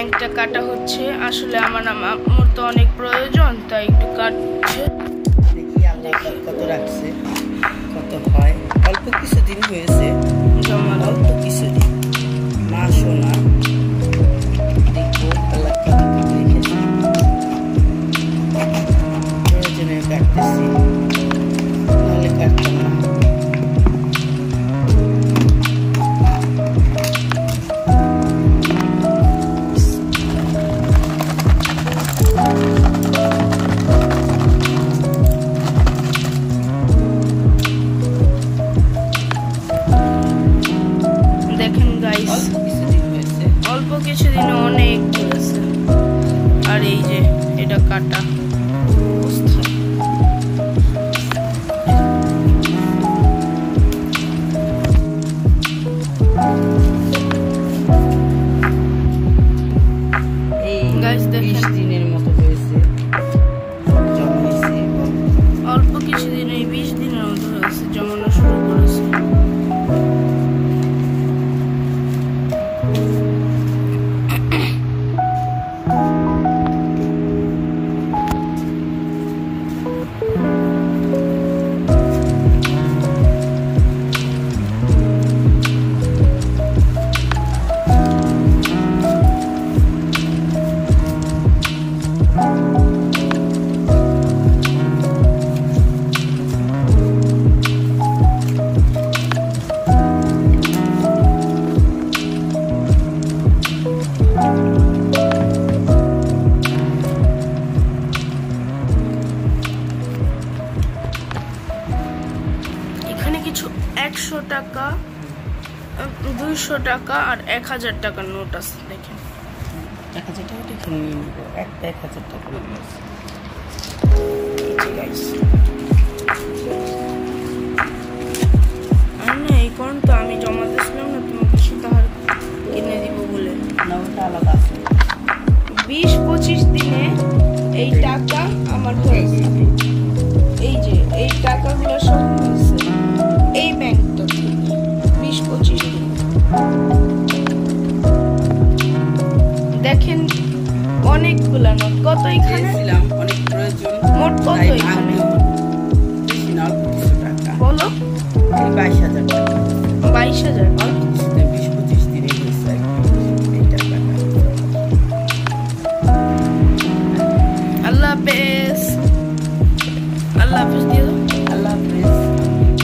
ব্যাংকটা কাটা হচ্ছে। আসলে আমার তো অনেক প্রয়োজন, তাই একটু কাটছে। দেখি আল্লাহ কত রাখছে, কত হয়। অল্প কিছুদিন হয়েছে জমা, অল্প কিছুদিন। মা সোনা, দেখবো আল্লাহ কত রেখেছে। প্রয়োজনে কাটতেছি, নাহলে কাটতাম না। দেখেন গাইস, অল্প কিছুদিন অনেক হয়েছে। আর এই যে এটা কাটা অবস্থা। গাইস দেখেন, 20 দিনের মতো হয়েছে, জমাইছি। অল্প কিছুদিন, এই 20 দিনের মতো হয়েছে জমানো শুরু করেছে। কিছু 100 টাকা, 200 টাকা আর 1000 টাকার নোট আছে। দেখেন 1000 টাকা এখানে নিয়ে নিব, একটা 1000 টাকা নিয়ে আসি। এই কোন তো আমি জমা দিয়েছিলাম না তোমাকে সীতাহার কিনে দিব বলে, না ওটা আলাদা আছে। 20-25 দিনে এই টাকা আমার হয়েছে। এই যে এই টাকাগুলো সব হয়েছে এই ব্যাংকটা থেকে 20-25 দিন। দেখেন অনেকগুলা নোট। কত এখানে অনেক প্রয়োজন, মোট কত এখানে বেশি না, অল্প কিছু টাকা। বলো। 22,000 টাকা। 22,000।